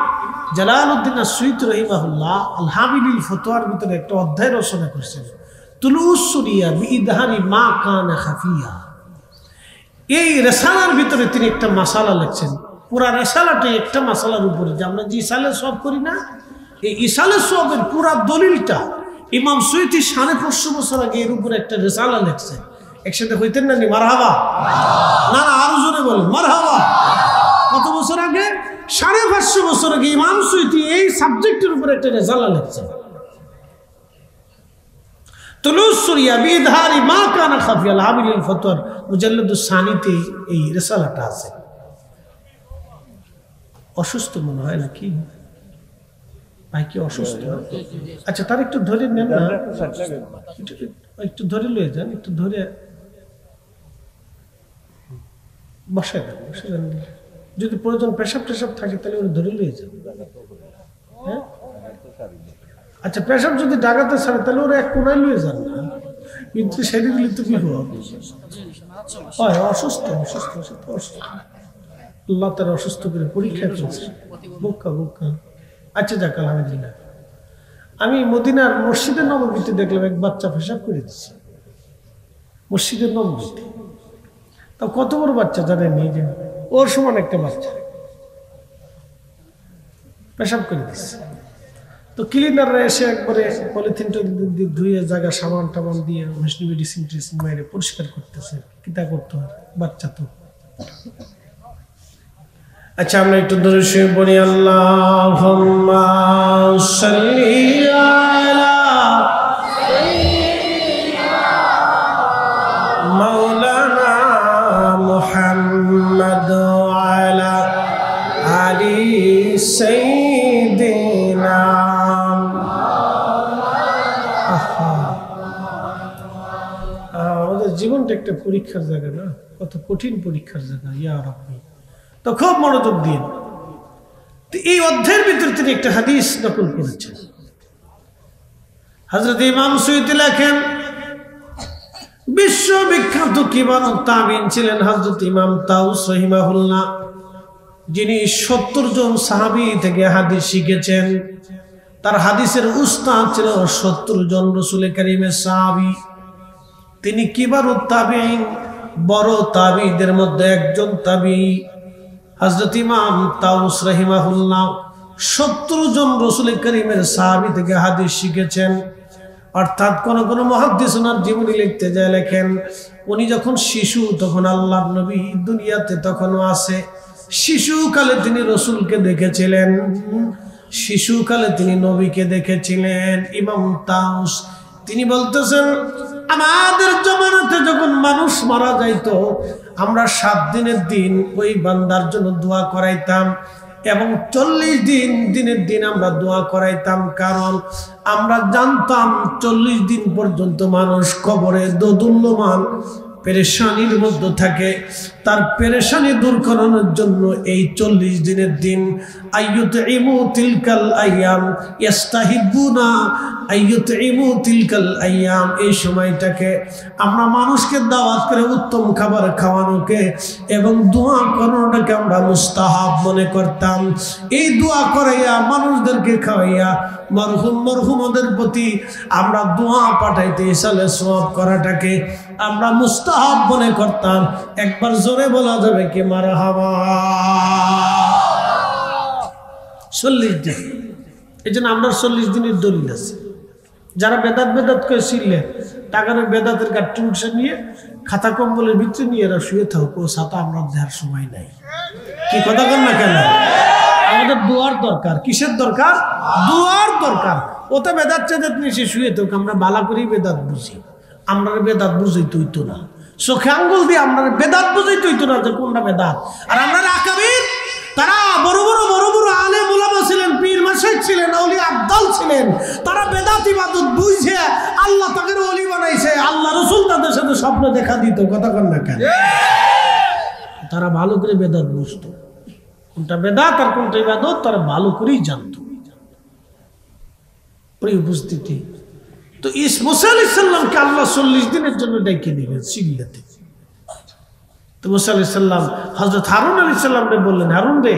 জালালউদ্দিন আসুয়ুতী রাহিমাহুল্লাহ আল হামিদুল ফতোয়ার ভিতরে একটা অধ্যায় রচনা করেছেন, তুলুস সুরিয়া বিইদহারি মা কানা খাফিয়া। এই রিসালার ভিতরে তিনি একটা মাসালা লিখছেন। পুরা রিসালাটাই একটা মাসালার উপরে, যে আমরা যে ইসালে সওয়াব করি না, এই ইসালে সওয়াবের পুরা দলিলটা ইমাম সুয়ুতী 550 বছর আগে এর উপরে একটা রিসালা লিখছেন। একসাথে হইতেন না নি মারহাবা? না না, আরো জোরে বলেন মারহাবা। কত বছর আগে? 550 বছর আগে ইমাম সুয়ুতী এই সাবজেক্টের উপরে একটা রিসালা লিখছেন। তুলুস সুরিয়া বিইদহারি মা কানা খাফিয়া আল হামিদুল ফতোয়ার মুজাল্লাদুস সানিতে এই রিসালাটা আছে। অসুস্থ মনে হয় নাকি ভাই? কি অসুস্থ? আচ্ছা, তার একটু ধরে নেন না, একটু ধরে লয়ে যান, একটু ধরে বসায় দেন, বসায় দেন। যদি প্রয়োজন পেশাব টেশাব থাকে তাহলে ওরা ধরে লয়ে যান। হ্যাঁ, আচ্ছা, পেশাব যদি ডাকাতে ছাড়ে তাহলে ওরা এক কোনায় লয়ে যান না, কিন্তু সেরে দিলে তো কি হবে? অসুস্থ অসুস্থ অসুস্থ অসুস্থ, আল্লাহ তার অসুস্থ করে পরীক্ষা করেছে। বুক্কা বুক্কা। আচ্ছা যাক, আলহামদুলিল্লাহ। আমি মদিনার মসজিদের নববীতে দেখলাম এক বাচ্চা পেশাব করে দিচ্ছে মসজিদের নববীতে। তা কত বড় বাচ্চা জানেননি? যে ওর সমান একটা বাচ্চা পেশাব করে দিচ্ছে। তো ক্লিনাররা এসে একবারে পলিথিনটা ধুয়ে জায়গা সাবান টাবান দিয়ে মেডিসিন টিসিন মাইরে পরিষ্কার করতেছে। কিতা করতে হয়, বাচ্চা তো। আচ্ছা, আমরা একটু ধরে শুয়ে পড়ি। আল্লাহুম্মা সাল্লি আলা মাওলানা আমাদের জীবনটা একটা পরীক্ষার জায়গা না, কত কঠিন পরীক্ষার জায়গা। ইয়া রাব্বি, তো খুব মনোযোগ দিন। তো এই অধ্যায়ের ভিতরে তিনি একটা হাদিস নকল করেছেন। হযরত ইমাম সুয়ুতী লেখেন, বিশ্ববিখ্যাত কিবারু তাবিঈন ছিলেন হযরত ইমাম তাউস রাহিমাহুল্লাহ, যিনি 70 জন সাহাবী থেকে হাদিস শিখেছেন। তার হাদিসের উস্তাদ ছিল 70 জন রাসূল কারীমের সাহাবী। তিনি কিবারু তাবিঈন, বড় তাবিঈদের মধ্যে একজন তাবিঈ। হযরত ইমাম তাউস রাহিমাহুল্লাহ 70 জন রাসূল কারীমের সাহাবী থেকে হাদিস শিখেছেন। অর্থাৎ কোন মুহাদ্দিস ওনার জীবনী লিখতে যায় লেখেন, উনি যখন শিশু তখন আল্লাহর নবী দুনিয়াতে তখনও আছে। শিশুকালে তিনি রাসূলকে দেখেছিলেন, শিশুকালে তিনি নবীকে দেখেছিলেন। ইমাম তাউস তিনি বলতেছেন, আমাদের জমানাতে যখন মানুষ মারা যাইতো, আমরা 7 দিনের দিন ওই বান্দার জন্য দোয়া করাইতাম এবং 40 দিনের দিন আমরা দোয়া করাইতাম। কারণ আমরা জানতাম 40 দিন পর্যন্ত মানুষ কবরে দোদুল্যমান পেরেশানির মধ্যে থাকে। তার পেরেশানি দূর করানোর জন্য এই 40 দিনের দিন আইয়ুতইমু তিলকাল আইয়াম ইস্তাহিবুনা আইয়ুতইমু তিলকাল আইয়াম, এই সময়টাকে আমরা মানুষকে দাওয়াত করে উত্তম খাবার খাওয়ানোকে এবং দোয়া করানোটাকে আমরা মুস্তাহাব মনে করতাম। এই দোয়া করাইয়া মানুষদেরকে খাওয়াইয়া মরহুমদের প্রতি আমরা দোয়া পাঠাইতে ইসালে সওয়াব করাটাকে আমরা মুস্তাহাব মনে করতাম। একবার জোরে বলা যাবে কি মারহাবা? 40 দিন। এই জন্য আমরা 40 দিনের দলিল আছে। যারা বেদাত করে ছিলেন, টাকার বেদাতের গাঠি উঠে নিয়ে খাতা কম্বলের ভিতরে নিয়ে এরা শুয়ে থাকো, ছাতা আমরা দেওয়ার সময় নাই। কি কথা কর না কেন? আমাদের দোয়ার দরকার। কিসের দরকার? দোয়ার দরকার। ওটা বেদাত চেদাত নিয়ে সে শুয়ে থাক, আমরা বালা করেই বেদাত বুঝি। আমরা বেদাত বুঝাই তৈতো না, চোখে আঙ্গুল দিয়ে আমরা বেদাত বুঝাই তৈতো না যে কোনটা বেদাত। আর আমরা আকাবির, তারা বড় বড় আলেম উলামা ছিলেন, পীর মাশাইখ ছিলেন, আউলিয়া আব্দাল ছিলেন। তারা বেদাত ইবাদত বুঝে আল্লাহ তাকে ওলি বানাইছে। আল্লাহ রাসূল তাদের সাথে স্বপ্ন দেখা দিত। কথা কন না কেন? তারা ভালো করে বেদাত বুঝতো, কোনটা বেদাত আর কোনটা ইবাদত তারা ভালো করেই জানতো। প্রিয় উপস্থিতি, তো মুসা আলাইহিস সালামকে আল্লাহ 40 দিনের জন্য ডেকে দিলেন সিরিয়াতে। তো মুসা আলাইহিস সালাম হযরত হারুন আলাইহিস সালামকে বললেন, হারুন রে,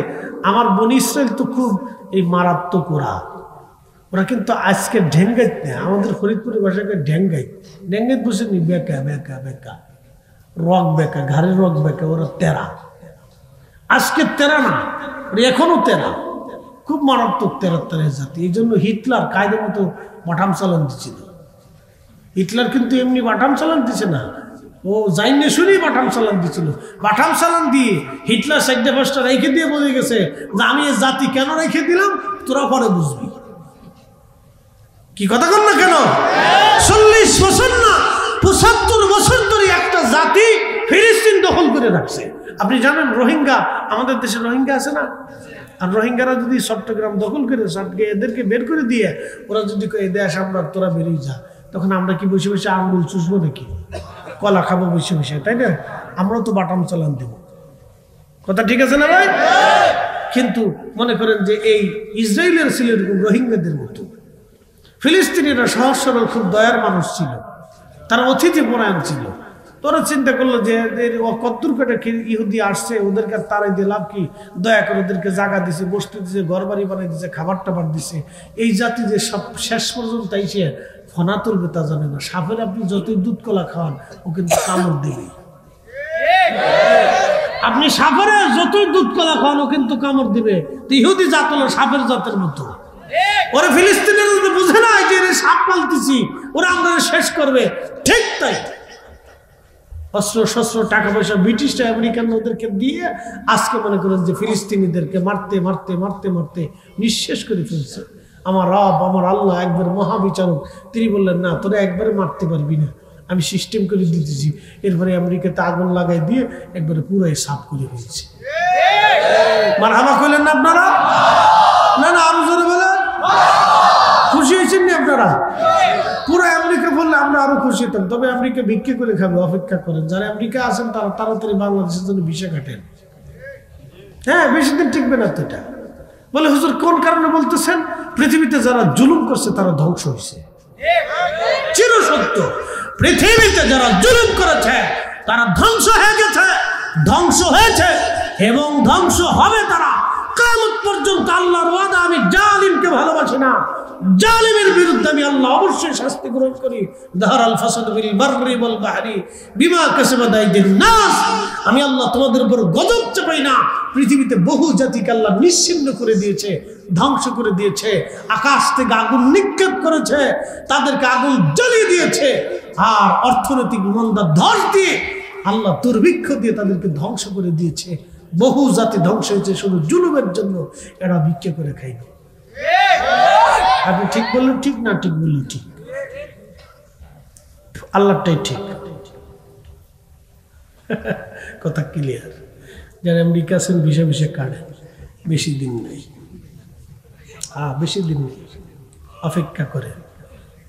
আমার বনি ইসরাইল তো খুব এই মারাত্মক ওরা কিন্তু আজকে ঢেঙ্গাইত না, আমাদের ফরিদপুরের ভাষাকে ঢেঙ্গাইত বুঝেনি, বেকা বেকা বেকা, রক বেকা, ঘাড়ের রক বেকা, ওরা তেরা। আজকে তেরা না, এখনো তেরা, খুব মারাত্মক তেরা জাতি। এই জন্য হিটলার কায়দা মতো বাটাম চালান দিচ্ছিল। হিটলার কিন্তু এমনি বাটাম চালান দিছে না, ও জাইনে শুনেই বাটাম চালান দিচ্ছিল। বাটাম চালান দিয়ে হিটলার 4-5টা রেখে দিয়ে বলে গেছে যে আমি এই জাতি কেন রেখে দিলাম তোরা পরে বুঝবি। কি কথা কর না কেন? 40 বছর না 75 বছর ধরে একটা জাতি ফিলিস্তিন দখল করে রাখছে। আপনি জানেন রোহিঙ্গা, আমাদের দেশে রোহিঙ্গা আছে না? আর রোহিঙ্গারা যদি চট্টগ্রাম দখল করে এদেরকে বের করে দিয়ে ওরা যদি এই দেশ আমরা তোরা বেরিয়ে যা, তখন আমরা কি বসে বসে আঙ্গুল চুষবো নাকি? কলা খাবো বসে বসে, তাই না? আমরাও তো বাটাম চালান দেব। কথা ঠিক আছে না ভাই? কিন্তু মনে করেন যে এই ইসরায়েলের ছিল এরকম রোহিঙ্গাদের মতো। ফিলিস্তিনিরা সহজ সরল খুব দয়ার মানুষ ছিল, তারা অতিথি পরায়ণ ছিল। তোরা চিন্তা করলো যে কদ্দুর পেটে ইহুদি আসছে, ওদেরকে তারাই দিয়ে লাভ কি? দয়া করে ওদেরকে জায়গা দিছে, বসতে দিছে, ঘর বাড়ি বানাই দিছে, খাবার টাবার দিছে। এই জাতি যে সব শেষ পর্যন্ত আইসে ফনা তুলবে তা জানে না। সাপের আপনি যতই দুধ কলা খাওয়ান ও কিন্তু কামড় দেবে। আপনি সাপের যতই দুধ কলা খাওয়ান ও কিন্তু কামড় দিবে। ইহুদি জাত হলো সাপের জাতের মতো। ওরা ফিলিস্তিনের বুঝে না যে সাপ পালতেছি, ওরা আমরা শেষ করবে। ঠিক তাই, অস্ত্র শস্ত্র টাকা পয়সা ব্রিটিশরা আমেরিকান ওদেরকে দিয়ে আজকে মনে করেন যে ফিলিস্তিনিদেরকে মারতে মারতে মারতে মারতে নিঃশেষ করে ফেলছে। আমার রব, আমার আল্লাহ একবার মহাবিচারক, তিনি বললেন না তোরা একবারে মারতে পারবি না, আমি সিস্টেম করে দিতেছি। এরপরে আমেরিকাতে আগুন লাগাই দিয়ে একবারে পুরাই সাফ করে ফেলছে। মারহাবা কইলেন না আপনারা? না না, আরো জোরে বলেন। খুশি হয়েছেন না আপনারা? পুরো আমেরিকা পড়লে আমরা আরো খুশি হতাম, তবে আমেরিকা ভিক্ষা করে খাবে, অপেক্ষা করেন। যারা আমেরিকা আছেন তারা তাড়াতাড়ি বাংলাদেশের জন্য ভিসা কাটেন। হ্যাঁ, বেশি দিন টিকবে না তো এটা। বলে হুজুর কোন কারণে বলতেছেন? পৃথিবীতে যারা জুলুম করছে তারা ধ্বংস হয়েছে। চিরসত্য, পৃথিবীতে যারা জুলুম করেছে তারা ধ্বংস হয়ে গেছে, ধ্বংস হয়েছে এবং ধ্বংস হবে তারা কিয়ামত পর্যন্ত। আল্লাহর ওয়াদা, আমি জালিমকে ভালোবাসি না, জালিমের বিরুদ্ধে আমি আল্লাহ অবশ্যই শাস্তি গ্রহণ করি। যাহারাল ফাসাদু বিল বাররি ওয়াল বাহরি বিমা কাসাবাত আইদিন নাস। আমি আল্লাহ তোমাদের উপর গজব চাপাই না। পৃথিবীতে বহু জাতিকে আল্লাহ নিশ্চিহ্ন করে দিয়েছে, ধ্বংস করে দিয়েছে, আকাশ থেকে আগুন নিক্ষেপ করেছে, তাদেরকে আগুন জ্বালিয়ে দিয়েছে, আর অর্থনৈতিক মন্দা ধস দিয়ে আল্লাহ দুর্ভিক্ষ দিয়ে তাদেরকে ধ্বংস করে দিয়েছে। বহু জাতি ধ্বংস হয়েছে শুধু জুলুমের জন্য। এরা ভিক্ষা করে খাইবে। আপনি ঠিক বললেন ঠিক, না ঠিক বললেন ঠিক, আল্লাহটাই ঠিক। কথা ক্লিয়ার। যারা আমেরিকা আছেন ভিসা ভিসা কাটে, বেশি দিন নেই, বেশি দিন নেই, অপেক্ষা করে।